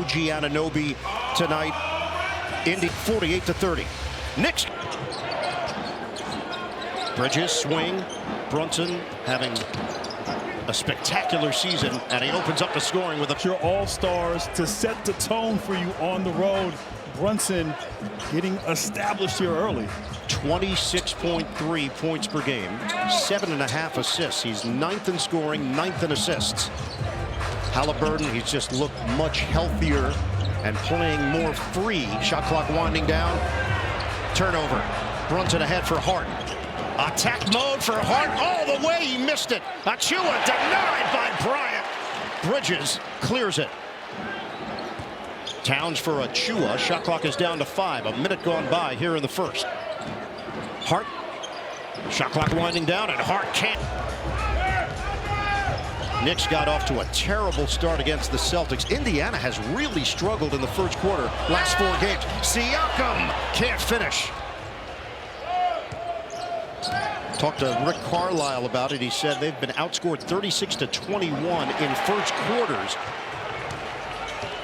OG Anunoby tonight. Indy 48-30. Knicks. Bridges swing. Brunson having a spectacular season, and he opens up the scoring with your all-stars to set the tone for you on the road. Brunson getting established here early. 26.3 points per game, 7.5 assists. He's 9th in scoring, 9th in assists. Halliburton, he's just looked much healthier and playing more free. Shot clock winding down. Turnover. Brunson ahead for Hart. Attack mode for Hart all the way. He missed it. Achua denied by Bryant. Bridges clears it. Towns for Achua. Shot clock is down to 5. A minute gone by here in the first. Hart. Shot clock winding down, and Hart can't. Knicks got off to a terrible start against the Celtics. Indiana has really struggled in the first quarter. Last 4 games. Siakam can't finish. Talked to Rick Carlisle about it. He said they've been outscored 36-21 in first quarters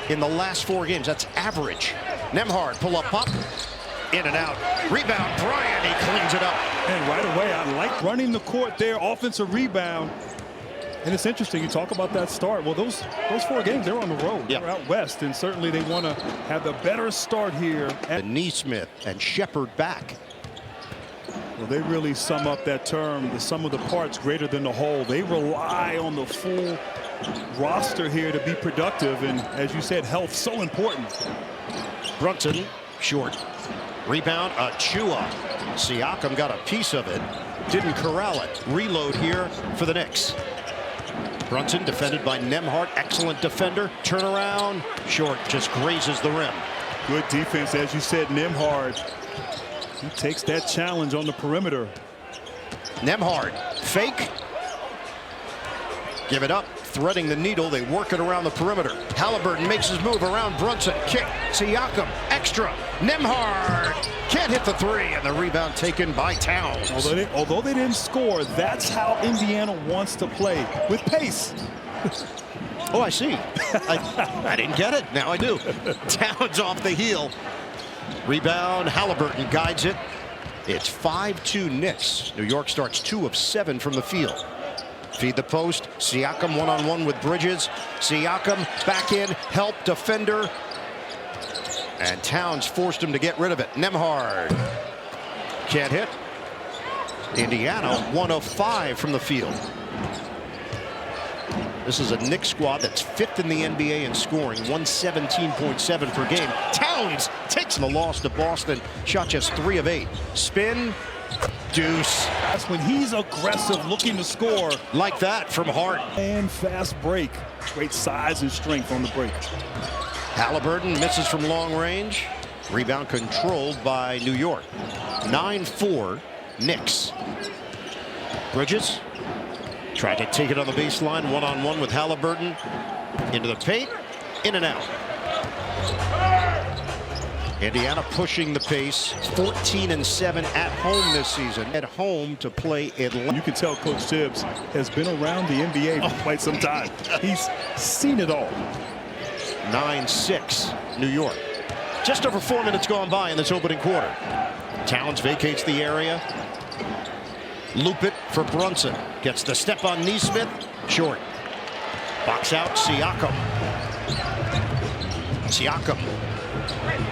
in the last 4 games. That's average. Nembhard pull up, pop, in and out. Rebound, Bryant, he cleans it up. And right away, I like running the court there. Offensive rebound. And it's interesting, you talk about that start. Well, those 4 games, they're on the road. Yeah. They're out west, and certainly they want to have a better start here. Neesmith and Shepard back. Well, they really sum up that term, the sum of the parts greater than the whole. They rely on the full roster here to be productive, and as you said, health so important. Brunson, short. Rebound, Achua. Siakam got a piece of it. Didn't corral it. Reload here for the Knicks. Brunson defended by Nembhard. Excellent defender. Turnaround. Short, just grazes the rim. Good defense, as you said, Nembhard. He takes that challenge on the perimeter. Nembhard, fake. Give it up. Threading the needle. They work it around the perimeter. Halliburton makes his move around Brunson. Kick. Siakam. Extra. Nembhard can't hit the 3, and the rebound taken by Towns. Although they didn't score, that's how Indiana wants to play, with pace. Oh, I see. I didn't get it. Now I do. Towns off the heel. Rebound. Halliburton guides it. It's 5-2 Knicks. New York starts 2 of 7 from the field. Feed the post. Siakam one-on-one with Bridges. Siakam back in. Help defender. And Towns forced him to get rid of it. Nembhard can't hit. Indiana 1 of 5 from the field. This is a Knicks squad that's 5th in the NBA in scoring, 117.7 per game. Towns takes the loss to Boston. Shot just 3 of 8. Spin. Deuce. That's when he's aggressive, looking to score. Like that from Hart. And fast break. Great size and strength on the break. Halliburton misses from long range. Rebound controlled by New York. 9-4 Knicks. Bridges tried to take it on the baseline, one-on-one with Halliburton. Into the paint, in and out. Indiana pushing the pace, 14-7 at home this season. At home to play Atlanta. You can tell Coach Tibbs has been around the NBA for quite some time. He's seen it all. 9-6 New York. Just over 4 minutes gone by in this opening quarter. Towns vacates the area. Loop it for Brunson. Gets the step on Neesmith. Short. Box out Siakam. Siakam.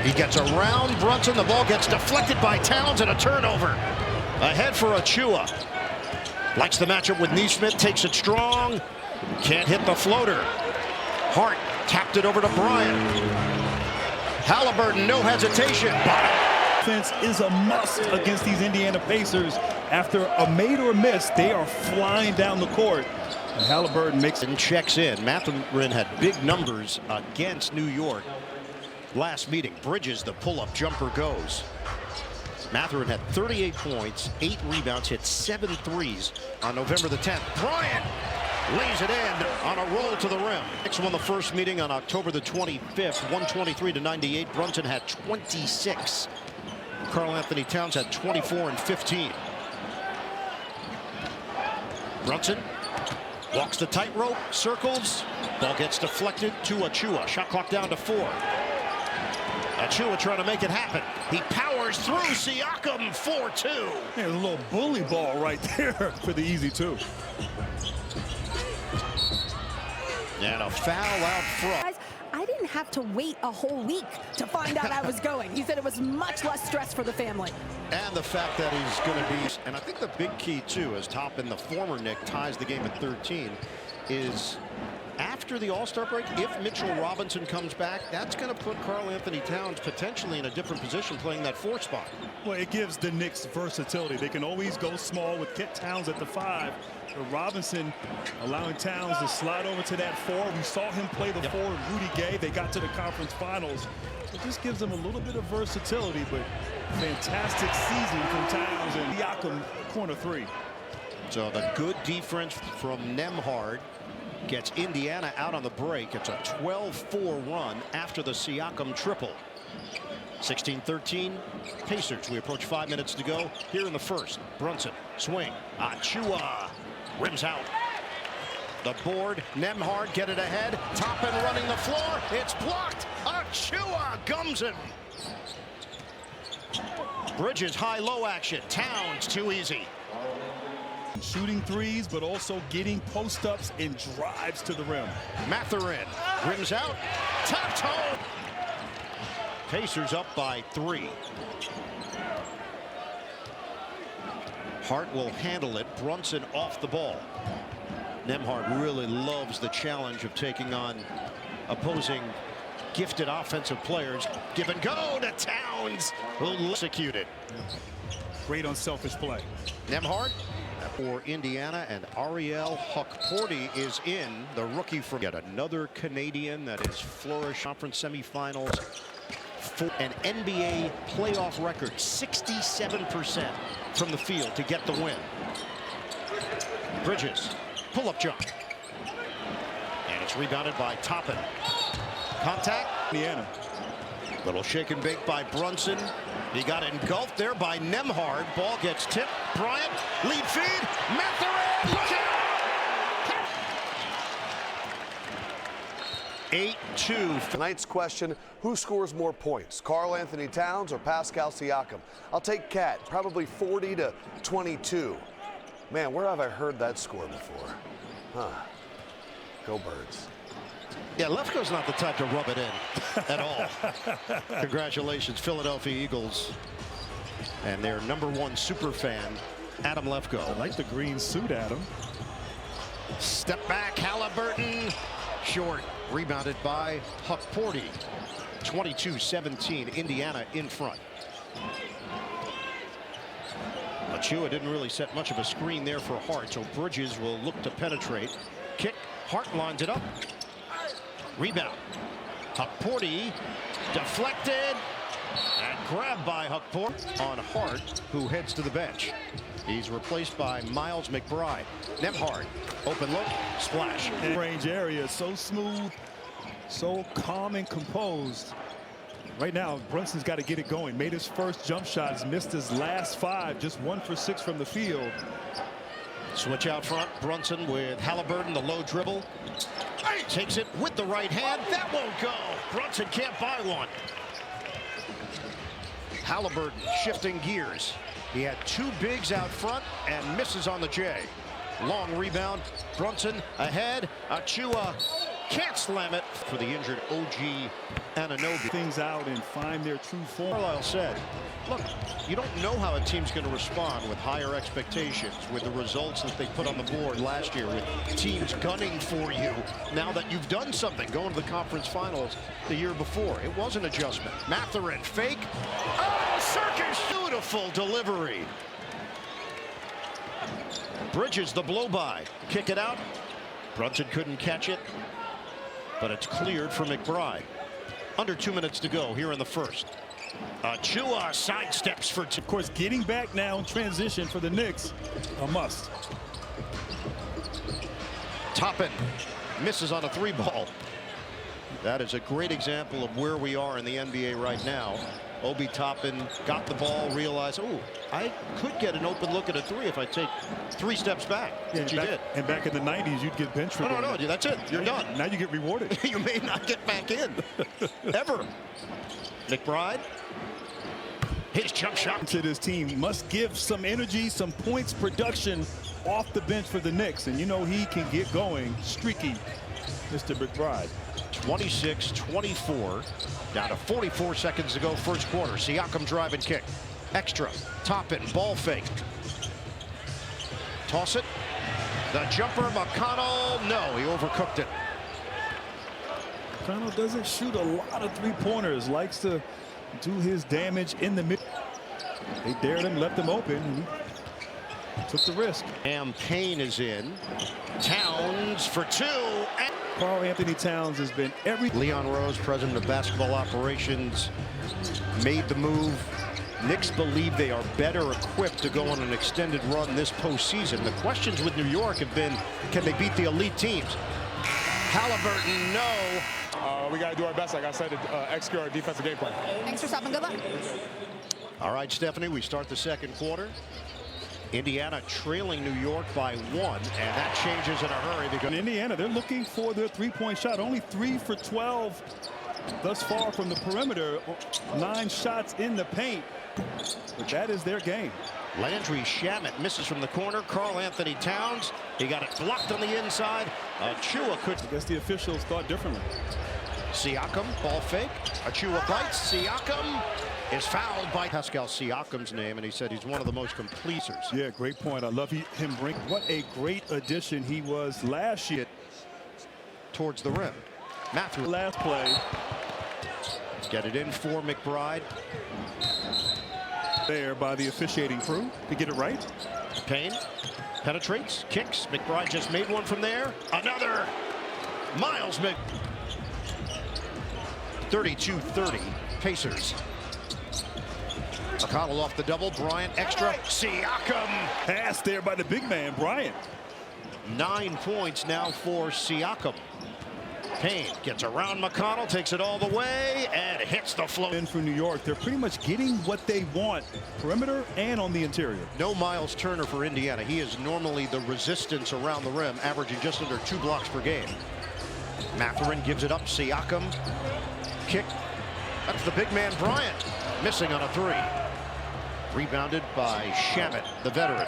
He gets around Brunson. The ball gets deflected by Towns, and a turnover. Ahead for Achua. Likes the matchup with Neesmith. Takes it strong. Can't hit the floater. Hart tapped it over to Bryant. Halliburton, no hesitation. Defense is a must against these Indiana Pacers. After a made or miss, they are flying down the court. And Halliburton makes it. And checks in. Mathurin had big numbers against New York. Last meeting, Bridges, the pull-up jumper goes. Mathurin had 38 points, 8 rebounds, hit 7 threes on November the 10th. Bryant lays it in on a roll to the rim. Knicks won the first meeting on October the 25th, 123-98. Brunson had 26. Karl-Anthony Towns had 24 and 15. Brunson Walks the tightrope, circles. Ball gets deflected to Achua. Shot clock down to 4. Achua trying to make it happen. He powers through. Siakam 4-2. Yeah, a little bully ball right there for the easy 2. And a foul out front. I didn't have to wait a whole week to find out I was going. He said it was much less stress for the family. And the fact that he's going to be, and I think the big key too, as Toppin, the former Knick, ties the game at 13, is after the All-Star break, if Mitchell Robinson comes back, that's going to put Karl Anthony Towns potentially in a different position playing that 4 spot. Well, it gives the Knicks versatility. They can always go small with Kent Towns at the 5. But Robinson allowing Towns to slide over to that 4. We saw him play the 4 with Rudy Gay. They got to the conference finals. It just gives them a little bit of versatility, but fantastic season from Towns and Siakam, corner 3. So the good defense from Nembhard gets Indiana out on the break. It's a 12-4 run after the Siakam triple. 16-13 Pacers. We approach 5 minutes to go here in the first. Brunson swing. Achua rims out. The board. Nembhard get it ahead. Toppin running the floor. It's blocked. Achua gums him. Bridges high-low action. Towns too easy. Shooting threes, but also getting post-ups and drives to the rim. Mathurin rims out. Top toe. Pacers up by 3. Hart will handle it. Brunson off the ball. Nembhard really loves the challenge of taking on opposing gifted offensive players. Give and go to Towns, who'll execute it. Great unselfish play. Nembhard for Indiana, and Ariel Hukporti is in, the rookie from yet another Canadian that is flourished. Conference semifinals for an NBA playoff record, 67% from the field to get the win. Bridges, pull-up jump. And it's rebounded by Toppin. Contact. Indiana. Little shake and bake by Brunson. He got engulfed there by Nembhard. Ball gets tipped. Bryant, lead feed. Mathurin, look out! 8-2. Tonight's question, who scores more points, Karl Anthony Towns or Pascal Siakam? I'll take Cat, probably 40-22. Man, where have I heard that score before? Huh. Go Birds. Yeah, Lefko's not the type to rub it in at all. Congratulations, Philadelphia Eagles, and their #1 super fan, Adam Lefko. I like the green suit, Adam. Step back, Halliburton. Short, rebounded by Hukporti. 22-17, Indiana in front. Achua didn't really set much of a screen there for Hart, so Bridges will look to penetrate. Kick, Hart lines it up. Rebound. Hukporti deflected and grabbed by Hukporti on Hart, who heads to the bench. He's replaced by Miles McBride. Nembhard, open look, splash. Range area, so smooth, so calm and composed. Right now, Brunson's got to get it going. Made his first jump shot, has missed his last 5, just 1 for 6 from the field. Switch out front, Brunson with Halliburton, the low dribble. Takes it with the right hand. That won't go. Brunson can't buy one. Halliburton shifting gears. He had 2 bigs out front and misses on the J. Long rebound. Brunson ahead. Achua can't slam it for the injured OG Anunoby. Things out and find their true form. Carlisle said, look, you don't know how a team's going to respond with higher expectations, with the results that they put on the board last year, with teams gunning for you now that you've done something, going to the conference finals the year before. It was an adjustment. Mathurin, fake. Oh, circus! Beautiful delivery. Bridges, the blow-by. Kick it out. Brunson couldn't catch it, but it's cleared for McBride. Under 2 minutes to go here in the first. Achua sidesteps for 2. Of course, getting back now in transition for the Knicks, a must. Toppin misses on a 3 ball. That is a great example of where we are in the NBA right now. Obi Toppin got the ball, realized, oh, I could get an open look at a three if I take 3 steps back. Yeah, Which you did. And back in the 90s, you'd get benched for No, that's it. You're done. Now you get rewarded. You may not get back in ever. McBride. His jump shot. To this team must give some energy, some points, production off the bench for the Knicks. And you know he can get going. Streaky, Mr. McBride. 26-24. Down to 44 seconds to go, first quarter. Siakam drive and kick. Extra. Toppin, ball fake. Toss it. The jumper, McConnell. No, he overcooked it. McConnell doesn't shoot a lot of three-pointers. Likes to do his damage in the mid. They dared him, left him open. And he took the risk. Payne is in. Towns for 2. Karl Anthony Towns has been every. Leon Rose, president of basketball operations, made the move. Knicks believe they are better equipped to go on an extended run this postseason. The questions with New York have been, can they beat the elite teams? Halliburton, no. We got to do our best, like I said, to execute our defensive game plan. Thanks for stopping. Good luck. All right, Stephanie, we start the second quarter. Indiana trailing New York by 1, and that changes in a hurry because In Indiana, they're looking for their three-point shot. Only 3 for 12 thus far from the perimeter. 9 shots in the paint. But that is their game. Landry Shamet misses from the corner. Karl Anthony Towns, he got it blocked on the inside. Achua could. I guess the officials thought differently. Siakam, ball fake. Achua bites. Siakam is fouled by Pascal Siakam's name, and he said he's one of the most completers. Yeah, great point. I love him bring. What a great addition he was last year. Towards the rim. Matthew. Last play. Get it in for McBride. There by the officiating crew to get it right. Payne penetrates, kicks. McBride just made one from there. Another. Miles Mc. 32-30. Pacers. McConnell off the double. Bryant extra. Siakam. Pass there by the big man, Bryant. 9 points now for Siakam. Payne gets around McConnell, takes it all the way, and hits the float. In for New York, they're pretty much getting what they want, perimeter and on the interior. No Miles Turner for Indiana. He is normally the resistance around the rim, averaging just under 2 blocks per game. Mathurin gives it up. Siakam. Kick. That's the big man Bryant. Missing on a 3. Rebounded by Shamet, the veteran.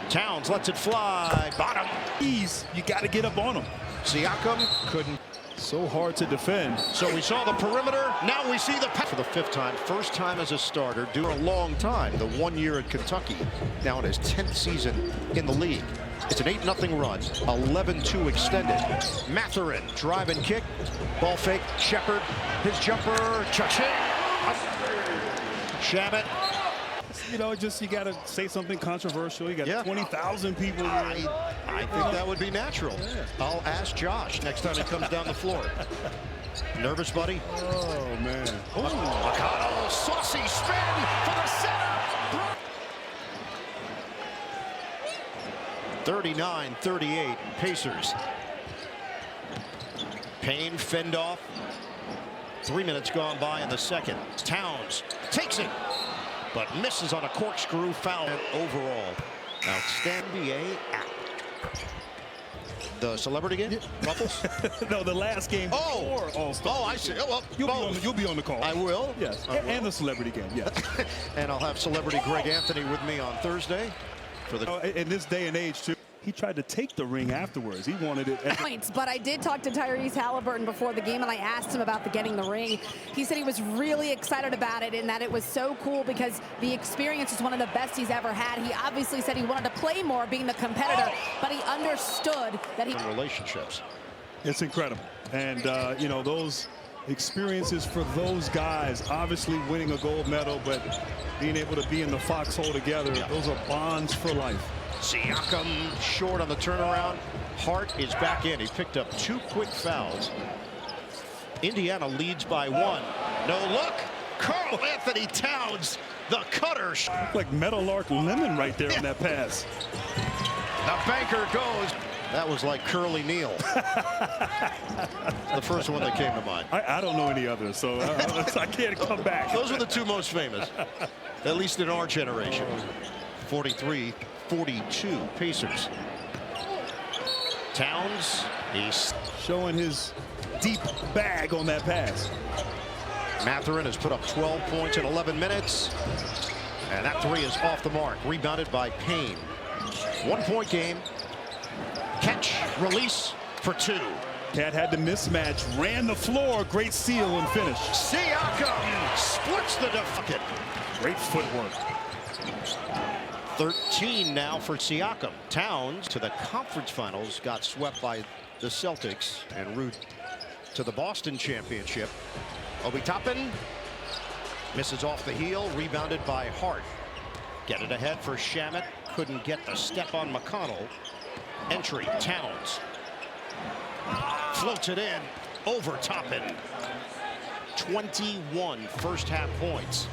Towns lets it fly. Bottom. You got to get up on him. Siakam couldn't. So hard to defend. So we saw the perimeter. Now we see the pass for the 5th time. First time as a starter. Doing a long time. The 1 year at Kentucky. Now in his 10th season in the league. It's an 8-0 run. 11-2 extended. Mathurin drive and kick. Ball fake. Shepard. His jumper. Cha-ching. Shamet. You know, just you got to say something controversial. You got 20,000 people here. I think that would be natural. Yeah. I'll ask Josh next time he comes down the floor. Nervous, buddy? Oh, man. McConnell, saucy spin for the setup. 39-38, Pacers. Payne fend off. 3 minutes gone by in the second. Towns takes it, but misses on a corkscrew foul. Overall, outstanding NBA app. The celebrity game? Yeah. Ruffles? No, the last game. Oh, I see. Oh, well, you'll be on the call. I will. Yes, and the celebrity game. Yes. And I'll have celebrity Greg Anthony with me on Thursday for the. In this day and age, too. He tried to take the ring afterwards. He wanted it. Points, but I did talk to Tyrese Halliburton before the game, and I asked him about getting the ring. He said he was really excited about it and that it was so cool because the experience is one of the best he's ever had. He obviously said he wanted to play more, being the competitor, but he understood that he. Relationships. It's incredible, and you know, those experiences for those guys. Obviously, winning a gold medal, but being able to be in the foxhole together. Yeah. Those are bonds for life. Siakam short on the turnaround. Hart is back in. He picked up 2 quick fouls. Indiana leads by 1. No look. Karl Anthony Towns, the cutter. Like Meadowlark Lemon right there in that pass. The banker goes. That was like Curly Neal. The first one that came to mind. I don't know any others, so I can't come back. Those are the two most famous, at least in our generation. 43-42 Pacers. Towns, he's showing his deep bag on that pass. Mathurin has put up 12 points in 11 minutes. And that three is off the mark. Rebounded by Payne. 1 point game. Catch, release for two. Cat had the mismatch, ran the floor, great seal and finish. Siakam splits the bucket. Great footwork. 13 now for Siakam. Towns to the conference finals, got swept by the Celtics en route to the Boston championship. Obi Toppin misses off the heel, rebounded by Hart. Get it ahead for Shamet. Couldn't get the step on McConnell. Entry, Towns. Floats it in, over Toppin. 21 first half points.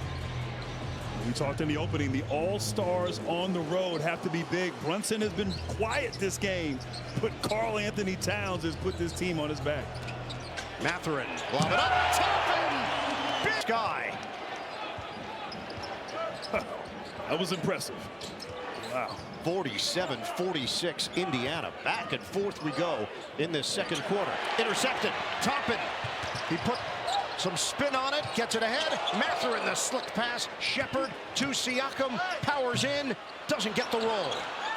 We talked in the opening, the all-stars on the road have to be big. Brunson has been quiet this game, but Karl Anthony Towns has put this team on his back. Mathurin, lob it up, Toppin! Big guy. That was impressive. Wow. 47-46 Indiana. Back and forth we go in this second quarter. Intercepted. Toppin. He put some spin on it. Gets it ahead. Mathurin, the slick pass. Shepard to Siakam. Powers in. Doesn't get the roll.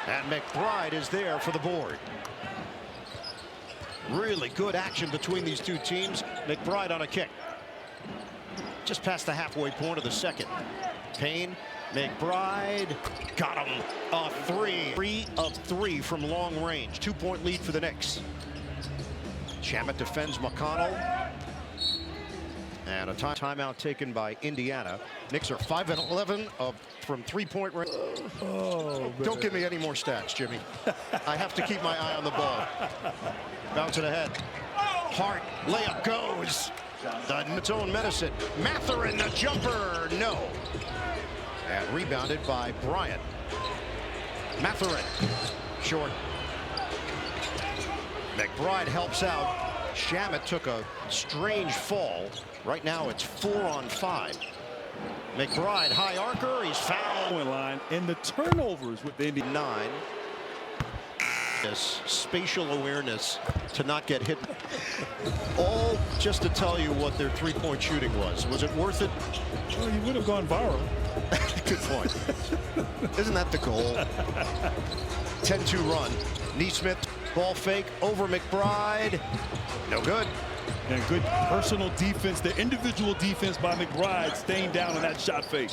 And McBride is there for the board. Really good action between these two teams. McBride on a kick. Just past the halfway point of the second. Payne. McBride got him. A three. 3 of 3 from long range. 2-point lead for the Knicks. Shamet defends McConnell. And a timeout taken by Indiana. Knicks are 5-11 from 3-point range. Don't give me any more stats, Jimmy. I have to keep my eye on the ball. Bounce it ahead. Hart, layup goes. Its own medicine. Mathurin, the jumper, no. And rebounded by Bryant. Mathurin, short. McBride helps out. Shamet took a strange fall. Right now it's 4-on-5. McBride, high arcer, he's fouled. Line and the turnovers with the 9. This spatial awareness to not get hit. All just to tell you what their 3-point shooting was. Was it worth it? Well, you would have gone viral. Good point. Isn't that the goal? 10-2 run. Neesmith, ball fake over McBride. No good. And good personal defense, the individual defense by McBride, staying down on that shot fake.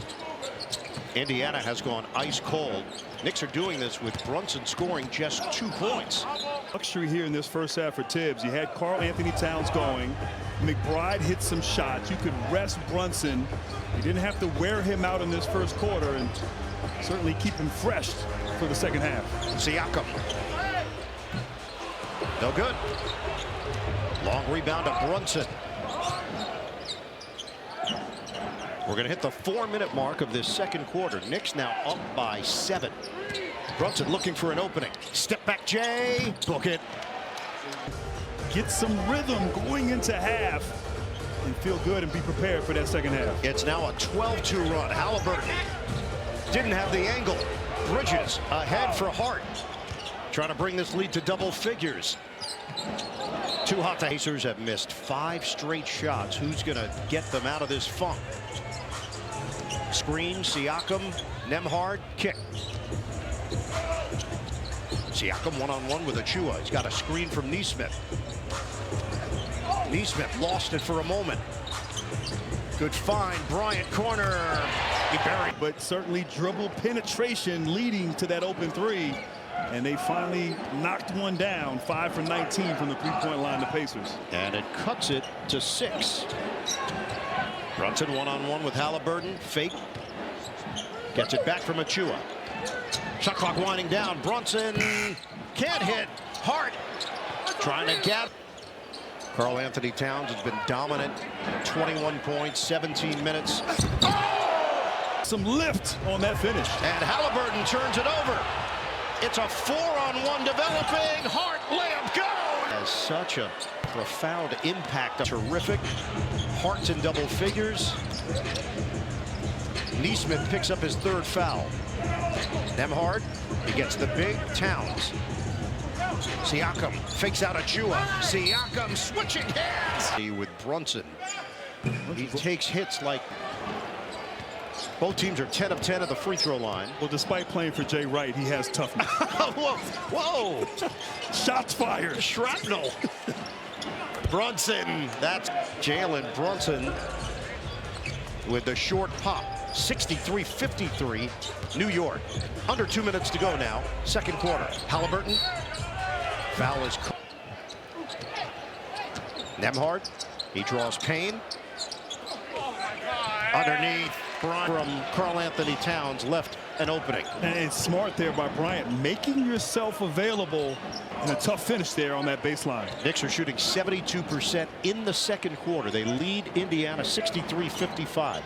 Indiana has gone ice cold. Knicks are doing this with Brunson scoring just 2 points. Luxury here in this first half for Tibbs. You had Karl Anthony Towns going. McBride hit some shots. You could rest Brunson. You didn't have to wear him out in this first quarter and certainly keep him fresh for the second half. Siakam. No good. Long rebound to Brunson. We're going to hit the 4-minute mark of this second quarter. Knicks now up by 7. Brunson looking for an opening. Step back, Jay. Book it. Get some rhythm going into half and feel good and be prepared for that second half. It's now a 12-2 run. Halliburton didn't have the angle. Bridges ahead for Hart. Trying to bring this lead to double figures. Too hot. The Pacers have missed 5 straight shots. Who's going to get them out of this funk? Screen, Siakam, Nembhard, kick. Siakam one-on-one with Achua. He's got a screen from Neesmith. Neesmith lost it for a moment. Good find, Bryant corner. He buried. But certainly dribble penetration leading to that open three. And they finally knocked one down. 5 for 19 from the 3-point line, the Pacers. And it cuts it to 6. Brunson one-on-one with Halliburton. Fake. Gets it back from Achua. Shot clock winding down. Brunson can't hit. Hart trying to get. Karl Anthony Towns has been dominant. 21 points, 17 minutes. Oh! Some lift on that finish. And Halliburton turns it over. It's a 4-on-1 developing. Hart has such a profound impact. Terrific. Hart's in double figures. Neesmith picks up his third foul. Nembhard, he gets the big. Towns. Siakam fakes out Achua. Siakam switching hands with Brunson. He takes hits like both teams are 10 of 10 at the free throw line. Well, despite playing for Jay Wright, he has toughness. Whoa, whoa! Shots fired. Shrapnel. Brunson. That's Jalen Brunson with the short pop. 63-53, New York. Under 2 minutes to go now. Second quarter. Halliburton. Foul is. Nembhard. He draws Payne. Underneath. From Karl Anthony Towns left an opening. And it's smart there by Bryant, making yourself available, and a tough finish there on that baseline. Knicks are shooting 72% in the second quarter. They lead Indiana 63-55.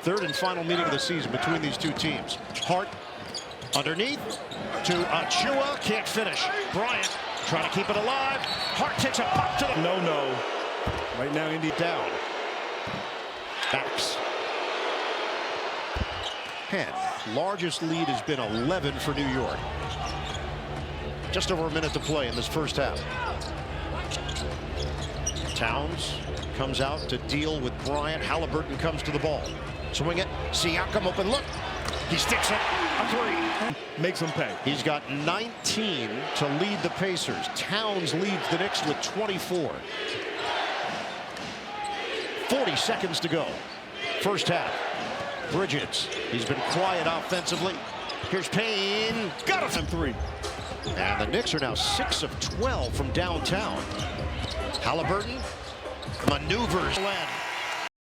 Third and final meeting of the season between these two teams. Hart underneath to Achua, can't finish. Bryant trying to keep it alive. Hart takes a pop to the no. Right now, Indy down. Backs. 10. Largest lead has been 11 for New York. Just over a minute to play in this first half. Towns comes out to deal with Bryant. Halliburton comes to the ball. Swing it. Siakam open look. He sticks it. A three. Makes them pay. He's got 19 to lead the Pacers. Towns leads the Knicks with 24. 40 seconds to go. First half. Bridges. He's been quiet offensively. Here's Payne. Got him. 3. And the Knicks are now 6 of 12 from downtown. Halliburton maneuvers.